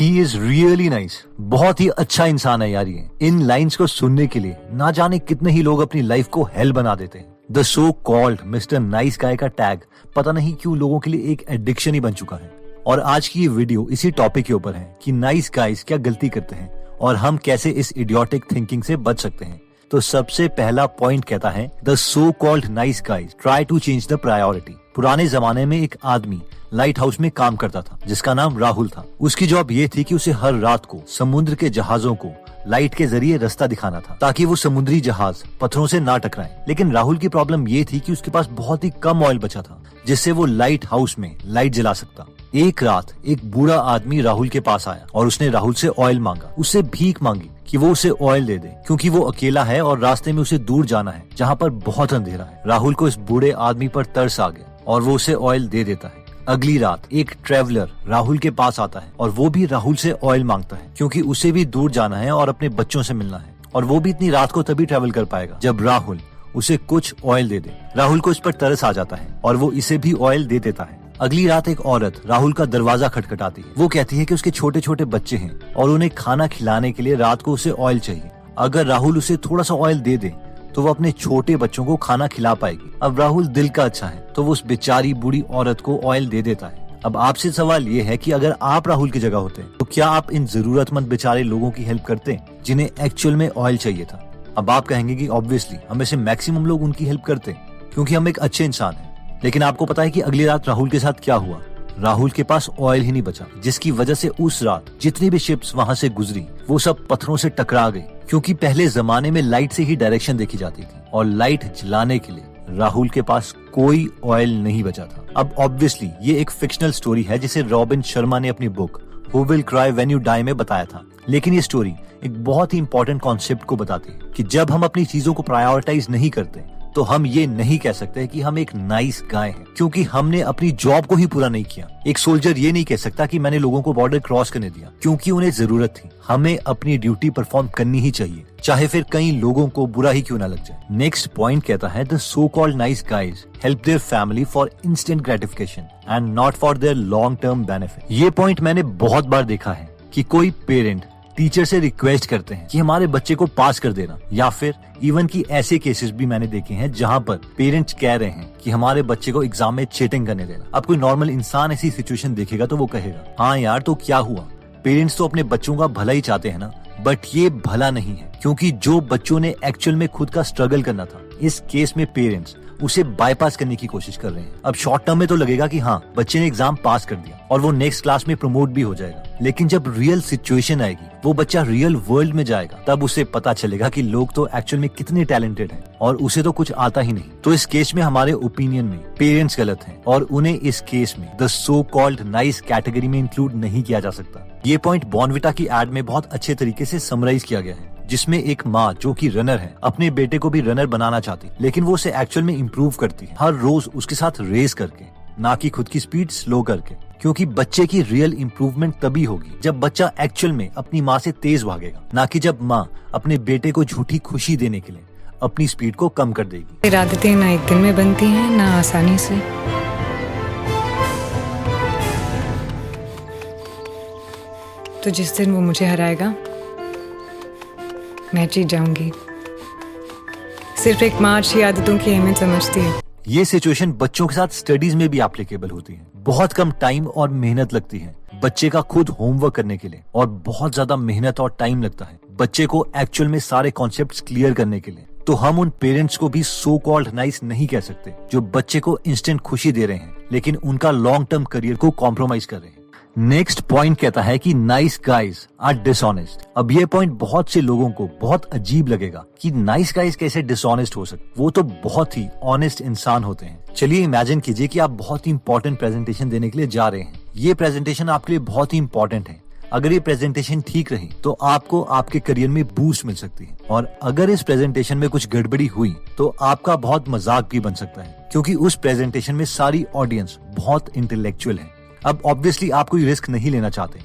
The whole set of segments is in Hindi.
He is really nice. बहुत ही अच्छा इंसान है यार ये। इन लाइन्स को सुनने के लिए ना जाने कितने ही लोग अपनी लाइफ को हेल बना देते हैं। The so called mister nice guy का टैग पता नहीं क्यों लोगों के लिए एक एडिक्शन ही बन चुका है। और आज की ये वीडियो इसी टॉपिक के ऊपर है कि नाइस गाइज क्या गलती करते हैं और हम कैसे इस इडियोटिक थिंकिंग से बच सकते हैं। तो सबसे पहला पॉइंट कहता है the so called nice guys try to change the priority. पुराने जमाने में एक आदमी लाइट हाउस में काम करता था जिसका नाम राहुल था। उसकी जॉब ये थी कि उसे हर रात को समुद्र के जहाजों को लाइट के जरिए रास्ता दिखाना था ताकि वो समुद्री जहाज पत्थरों से ना टकराएं। लेकिन राहुल की प्रॉब्लम ये थी कि उसके पास बहुत ही कम ऑयल बचा था जिससे वो लाइट हाउस में लाइट जला सकता। एक रात एक बूढ़ा आदमी राहुल के पास आया और उसने राहुल से ऑयल मांगा। उससे भीख मांगी कि वो उसे ऑयल दे दे क्योंकि वो अकेला है और रास्ते में उसे दूर जाना है जहाँ पर बहुत अंधेरा है। राहुल को इस बूढ़े आदमी पर तरस आ गया और वो उसे ऑयल दे देता है। अगली रात एक ट्रेवलर राहुल के पास आता है और वो भी राहुल से ऑयल मांगता है क्योंकि उसे भी दूर जाना है और अपने बच्चों से मिलना है और वो भी इतनी रात को तभी ट्रेवल कर पाएगा जब राहुल उसे कुछ ऑयल दे दे। राहुल को इस पर तरस आ जाता है और वो इसे भी ऑयल दे देता है। अगली रात एक औरत राहुल का दरवाजा खटखटाती है। वो कहती है कि उसके छोटे छोटे बच्चे हैं और उन्हें खाना खिलाने के लिए रात को उसे ऑयल चाहिए। अगर राहुल उसे थोड़ा सा ऑयल दे दे तो वो अपने छोटे बच्चों को खाना खिला पाएगी। अब राहुल दिल का अच्छा है तो वो उस बेचारी बूढ़ी औरत को ऑयल दे देता है। अब आपसे सवाल ये है कि अगर आप राहुल की जगह होते तो क्या आप इन जरूरतमंद बेचारे लोगों की हेल्प करते जिन्हें एक्चुअल में ऑयल चाहिए था? अब आप कहेंगे कि ऑब्वियसली हमें से मैक्सिमम लोग उनकी हेल्प करते क्योंकि हम एक अच्छे इंसान हैं। लेकिन आपको पता है कि अगली रात राहुल के साथ क्या हुआ? राहुल के पास ऑयल ही नहीं बचा जिसकी वजह से उस रात जितनी भी शिप्स वहाँ से गुजरी वो सब पत्थरों से टकरा गई क्योंकि पहले जमाने में लाइट से ही डायरेक्शन देखी जाती थी और लाइट जलाने के लिए राहुल के पास कोई ऑयल नहीं बचा था। अब ऑब्वियसली ये एक फिक्शनल स्टोरी है जिसे रॉबिन शर्मा ने अपनी book who will cry when you die में बताया था। लेकिन ये स्टोरी एक बहुत ही इंपॉर्टेंट कॉन्सेप्ट को बताती है कि जब हम अपनी चीजों को प्रायोरिटाइज नहीं करते तो हम ये नहीं कह सकते कि हम एक नाइस गाय हैं क्योंकि हमने अपनी जॉब को ही पूरा नहीं किया। एक सोल्जर ये नहीं कह सकता कि मैंने लोगों को बॉर्डर क्रॉस करने दिया क्योंकि उन्हें जरूरत थी। हमें अपनी ड्यूटी परफॉर्म करनी ही चाहिए चाहे फिर कई लोगों को बुरा ही क्यों ना लग जाए। नेक्स्ट पॉइंट कहता है the so called nice guys help their family for instant gratification and not for their long term benefit. ये पॉइंट मैंने बहुत बार देखा है कि कोई पेरेंट टीचर से रिक्वेस्ट करते हैं कि हमारे बच्चे को पास कर देना, या फिर इवन की ऐसे केसेस भी मैंने देखे हैं जहां पर पेरेंट्स कह रहे हैं कि हमारे बच्चे को एग्जाम में चीटिंग करने देना। अब कोई नॉर्मल इंसान ऐसी सिचुएशन देखेगा तो वो कहेगा हाँ यार तो क्या हुआ, पेरेंट्स तो अपने बच्चों का भला ही चाहते हैं ना। बट ये भला नहीं है क्योंकि जो बच्चों ने एक्चुअल में खुद का स्ट्रगल करना था इस केस में पेरेंट्स उसे बाईपास करने की कोशिश कर रहे हैं। अब शॉर्ट टर्म में तो लगेगा कि हाँ बच्चे ने एग्जाम पास कर दिया और वो नेक्स्ट क्लास में प्रमोट भी हो जाएगा। लेकिन जब रियल सिचुएशन आएगी वो बच्चा रियल वर्ल्ड में जाएगा तब उसे पता चलेगा कि लोग तो एक्चुअल में कितने टैलेंटेड हैं और उसे तो कुछ आता ही नहीं। तो इस केस में हमारे ओपिनियन में पेरेंट्स गलत हैं और उन्हें इस केस में the so called nice category में इंक्लूड नहीं किया जा सकता। ये पॉइंट बॉर्नविटा की एड में बहुत अच्छे तरीके से समराइज किया गया है जिसमें एक माँ जो कि रनर है अपने बेटे को भी रनर बनाना चाहती लेकिन वो उसे एक्चुअल में इम्प्रूव करती है हर रोज उसके साथ रेस करके, ना कि खुद की स्पीड स्लो करके। क्योंकि बच्चे की रियल इम्प्रूवमेंट तभी होगी जब बच्चा एक्चुअल में अपनी माँ से तेज भागेगा, ना कि जब माँ अपने बेटे को झूठी खुशी देने के लिए अपनी स्पीड को कम कर देगी। आदतें ना एक दिन में बनती हैं ना आसानी से। तो जिस दिन वो मुझे हराएगा मैं जीत जाऊंगी। सिर्फ एक माँ अच्छी आदतों की अहमियत समझती है। ये सिचुएशन बच्चों के साथ स्टडीज में भी एप्लीकेबल होती है। बहुत कम टाइम और मेहनत लगती है बच्चे का खुद होमवर्क करने के लिए और बहुत ज्यादा मेहनत और टाइम लगता है बच्चे को एक्चुअल में सारे कॉन्सेप्ट्स क्लियर करने के लिए। तो हम उन पेरेंट्स को भी सो कॉल्ड नाइस नहीं कह सकते जो बच्चे को इंस्टेंट खुशी दे रहे हैं लेकिन उनका लॉन्ग टर्म करियर को कॉम्प्रोमाइज कर रहे हैं। नेक्स्ट पॉइंट कहता है कि नाइस गाइज आर डिसऑनेस्ट। अब ये पॉइंट बहुत से लोगों को बहुत अजीब लगेगा कि नाइस गाइज कैसे डिसऑनेस्ट हो सकते, वो तो बहुत ही ऑनेस्ट इंसान होते हैं। चलिए इमेजिन कीजिए कि आप बहुत ही इंपॉर्टेंट प्रेजेंटेशन देने के लिए जा रहे हैं। ये प्रेजेंटेशन आपके लिए बहुत ही इंपॉर्टेंट है। अगर ये प्रेजेंटेशन ठीक रही तो आपको आपके करियर में बूस्ट मिल सकती है और अगर इस प्रेजेंटेशन में कुछ गड़बड़ी हुई तो आपका बहुत मजाक भी बन सकता है क्योंकि उस प्रेजेंटेशन में सारी ऑडियंस बहुत इंटेलेक्चुअल है। अब ऑब्वियसली आप कोई रिस्क नहीं लेना चाहते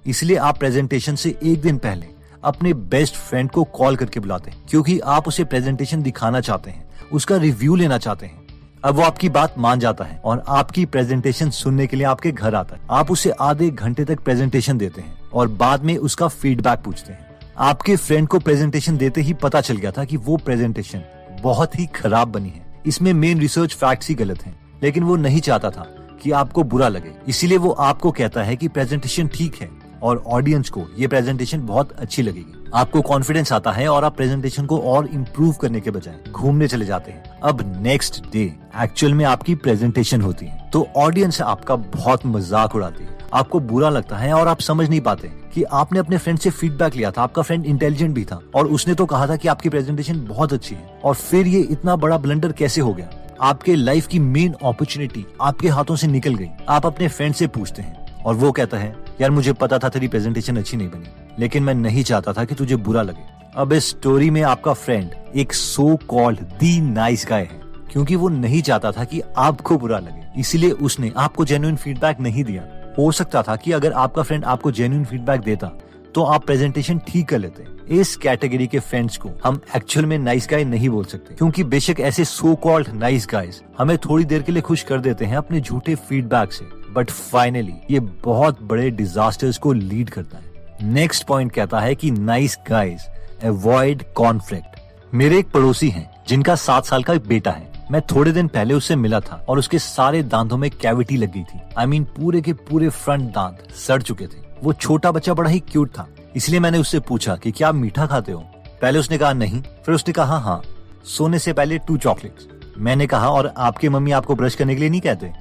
इसलिए आप प्रेजेंटेशन से एक दिन पहले अपने बेस्ट फ्रेंड को कॉल करके बुलाते हैं क्योंकि आप उसे प्रेजेंटेशन दिखाना चाहते हैं, उसका रिव्यू लेना चाहते हैं। अब वो आपकी बात मान जाता है और आपकी प्रेजेंटेशन सुनने के लिए आपके घर आता है। आप उसे आधे घंटे तक प्रेजेंटेशन देते हैं और बाद में उसका फीडबैक पूछते हैं। आपके फ्रेंड को प्रेजेंटेशन देते ही पता चल गया था कि वो प्रेजेंटेशन बहुत ही खराब बनी है, इसमें मेन रिसर्च फैक्ट्स ही गलत हैं, लेकिन वो नहीं चाहता था कि आपको बुरा लगे, इसीलिए वो आपको कहता है कि प्रेजेंटेशन ठीक है और ऑडियंस को ये प्रेजेंटेशन बहुत अच्छी लगेगी। आपको कॉन्फिडेंस आता है और आप प्रेजेंटेशन को और इम्प्रूव करने के बजाय घूमने चले जाते हैं। अब नेक्स्ट डे एक्चुअल में आपकी प्रेजेंटेशन होती है तो ऑडियंस आपका बहुत मजाक उड़ाती है, आपको बुरा लगता है और आप समझ नहीं पाते कि आपने अपने फ्रेंड से फीडबैक लिया था, आपका फ्रेंड इंटेलिजेंट भी था और उसने तो कहा था कि आपकी प्रेजेंटेशन बहुत अच्छी है, और फिर ये इतना बड़ा ब्लंडर कैसे हो गया। आपके लाइफ की मेन अपॉर्चुनिटी आपके हाथों से निकल गई। आप अपने फ्रेंड से पूछते हैं और वो कहता है यार मुझे पता था तेरी प्रेजेंटेशन अच्छी नहीं बनी, लेकिन मैं नहीं चाहता था कि तुझे बुरा लगे। अब इस स्टोरी में आपका फ्रेंड एक so called the nice guy है, क्योंकि वो नहीं चाहता था कि आपको बुरा लगे, इसीलिए उसने आपको जेन्युइन फीडबैक नहीं दिया। हो सकता था कि अगर आपका फ्रेंड आपको जेन्युइन फीडबैक देता तो आप प्रेजेंटेशन ठीक कर लेते। इस कैटेगरी के फ्रेंड्स को हम एक्चुअल में नाइस गाय नहीं बोल सकते, क्योंकि बेशक ऐसे सो कॉल्ड नाइस गाइज हमें थोड़ी देर के लिए खुश कर देते हैं अपने झूठे फीडबैक से, बट फाइनली ये बहुत बड़े डिजास्टर्स को लीड करता है। नेक्स्ट पॉइंट कहता है कि नाइस गाइज अवॉइड कॉन्फ्लिक्ट। मेरे एक पड़ोसी हैं जिनका 7 साल का एक बेटा है। मैं थोड़े दिन पहले उससे मिला था और उसके सारे दांतों में कैविटी लग गई थी। I mean, पूरे के पूरे फ्रंट दांत सड़ चुके थे। वो छोटा बच्चा बड़ा ही क्यूट था, इसलिए मैंने उससे पूछा कि क्या आप मीठा खाते हो। पहले उसने कहा नहीं, फिर उसने कहा हाँ, सोने से पहले 2 चॉकलेट्स। मैंने कहा और आपकी मम्मी आपको ब्रश करने के लिए नहीं कहते?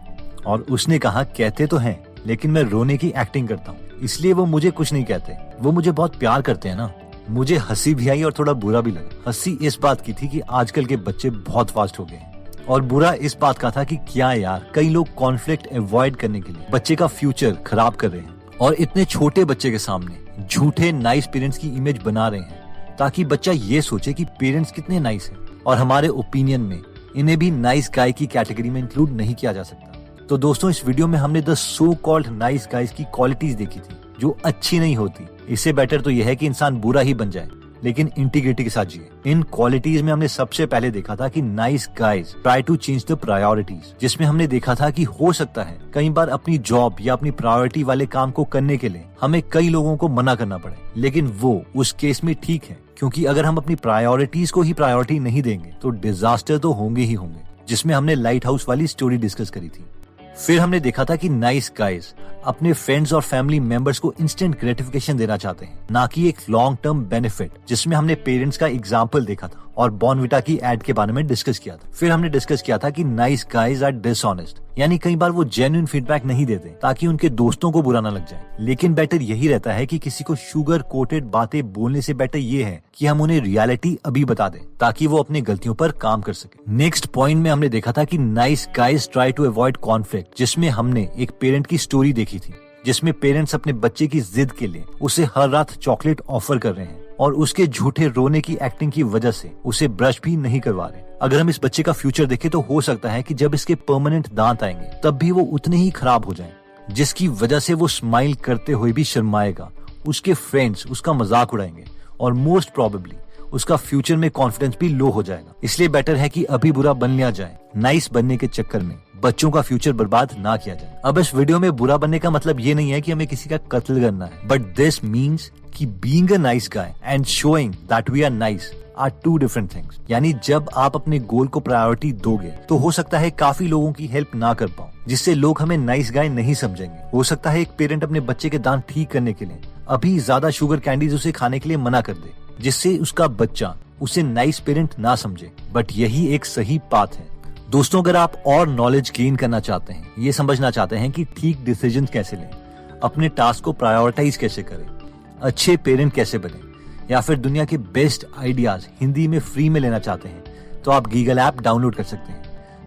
और उसने कहा कहते तो हैं, लेकिन मैं रोने की एक्टिंग करता हूँ, इसलिए वो मुझे कुछ नहीं कहते। वो मुझे बहुत प्यार करते हैं ना। मुझे हंसी भी आई और थोड़ा बुरा भी लगा। हंसी इस बात की थी कि आजकल के बच्चे बहुत फास्ट हो गए हैं, और बुरा इस बात का था कि क्या यार, कई लोग कॉन्फ्लिक्ट अवॉइड करने के लिए बच्चे का फ्यूचर खराब कर रहे हैं और इतने छोटे बच्चे के सामने झूठे नाइस पेरेंट्स की इमेज बना रहे हैं, ताकि बच्चा ये सोचे कि पेरेंट्स कितने नाइस हैं, और हमारे ओपिनियन में इन्हें भी नाइस गाय की कैटेगरी में इंक्लूड नहीं किया जा सकता। तो दोस्तों, इस वीडियो में हमने the so called nice guys की क्वालिटीज देखी थी जो अच्छी नहीं होती। इससे बेटर तो यह है कि इंसान बुरा ही बन जाए, लेकिन इंटीग्रिटी के साथ जिए। इन क्वालिटीज में हमने सबसे पहले देखा था कि nice guys try to change the priorities, जिसमें हमने देखा था कि हो सकता है कई बार अपनी जॉब या अपनी प्रायोरिटी वाले काम को करने के लिए हमें कई लोगों को मना करना पड़े, लेकिन वो उस केस में ठीक है, क्योंकि अगर हम अपनी प्रायोरिटीज को ही प्रायोरिटी नहीं देंगे तो डिजास्टर तो होंगे ही होंगे, जिसमें हमने लाइट हाउस वाली स्टोरी डिस्कस करी थी। फिर हमने देखा था कि नाइस गाइज अपने फ्रेंड्स और फैमिली मेंबर्स को इंस्टेंट ग्रेटिफिकेशन देना चाहते हैं, ना कि एक लॉन्ग टर्म बेनिफिट, जिसमें हमने पेरेंट्स का एग्जाम्पल देखा था और बॉर्नविटा की एड के बारे में डिस्कस किया था। फिर हमने डिस्कस किया था कि नाइस गाइज आर डिसऑनेस्ट, यानी कई बार वो जेन्युइन फीडबैक नहीं देते ताकि उनके दोस्तों को बुरा ना लग जाए, लेकिन बेटर यही रहता है कि किसी को शुगर कोटेड बातें बोलने से बेटर ये है कि हम उन्हें रियलिटी अभी बता दें, ताकि वो अपनी गलतियों पर काम कर सके। नेक्स्ट पॉइंट में हमने देखा था कि nice guys try to avoid conflict, जिसमें हमने एक पेरेंट की स्टोरी देखी थी, जिसमें पेरेंट्स अपने बच्चे की जिद के लिए उसे हर रात चॉकलेट ऑफर कर रहे हैं और उसके झूठे रोने की एक्टिंग की वजह से उसे ब्रश भी नहीं करवा रहे। अगर हम इस बच्चे का फ्यूचर देखें तो हो सकता है कि जब इसके परमानेंट दांत आएंगे तब भी वो उतने ही खराब हो जाएं, जिसकी वजह से वो स्माइल करते हुए भी शर्माएगा, उसके फ्रेंड्स उसका मजाक उड़ाएंगे और मोस्ट प्रोबेबली उसका फ्यूचर में कॉन्फिडेंस भी लो हो जाएगा। इसलिए बेटर है कि अभी बुरा बन लिया जाए, नाइस बनने के चक्कर में बच्चों का फ्यूचर बर्बाद ना किया जाए। अब इस वीडियो में बुरा बनने का मतलब ये नहीं है कि हमें किसी का कत्ल करना है, बट दिस मीन्स कि being a nice guy and showing that we are nice are 2 different things. यानी जब आप अपने गोल को प्रायोरिटी दोगे तो हो सकता है काफी लोगों की हेल्प ना कर पाओ, जिससे लोग हमें नाइस गाय नहीं समझेंगे। हो सकता है एक पेरेंट अपने बच्चे के दांत ठीक करने के लिए अभी ज्यादा शुगर कैंडीज उसे खाने के लिए मना कर दे, जिससे उसका बच्चा उसे नाइस पेरेंट ना समझे, बट यही एक सही पाथ है। दोस्तों, अगर आप और नॉलेज गेन करना चाहते हैं, ये समझना चाहते हैं कि ठीक डिसीजन कैसे लें, अपने टास्क को प्रायोरिटाइज कैसे करें, अच्छे पेरेंट कैसे बने, या फिर दुनिया के बेस्ट आइडियाज हिंदी में फ्री में लेना चाहते हैं, तो आप गीगल ऐप डाउनलोड कर सकते हैं,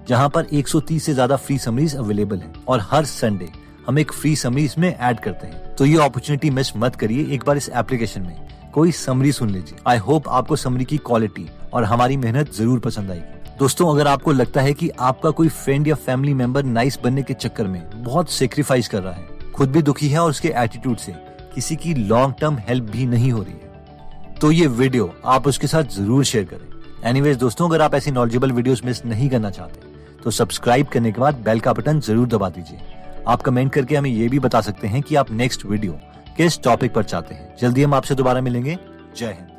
जहां पर 130 से ज्यादा फ्री समरीज अवेलेबल हैं और हर संडे हम एक फ्री समरी इसमें ऐड करते हैं। तो ये अपॉर्चुनिटी मिस मत करिए, एक बार इस एप्लीकेशन में कोई समरी सुन लीजिए। आई होप आपको समरी की क्वालिटी और हमारी मेहनत जरूर पसंद आएगी। दोस्तों, अगर आपको लगता है कि आपका कोई फ्रेंड या फैमिली मेंबर नाइस बनने के चक्कर में बहुत सेक्रीफाइस कर रहा है, खुद भी दुखी है और उसके एटीट्यूड से किसी की लॉन्ग टर्म हेल्प भी नहीं हो रही है, तो ये वीडियो आप उसके साथ जरूर शेयर करें। एनीवेज दोस्तों, अगर आप ऐसी नॉलेजेबल वीडियोस मिस नहीं करना चाहते तो सब्सक्राइब करने के बाद बेल का बटन जरूर दबा दीजिए। आप कमेंट करके हमें ये भी बता सकते हैं कि आप नेक्स्ट वीडियो किस टॉपिक पर चाहते हैं। जल्दी हम आपसे दोबारा मिलेंगे। जय हिंद।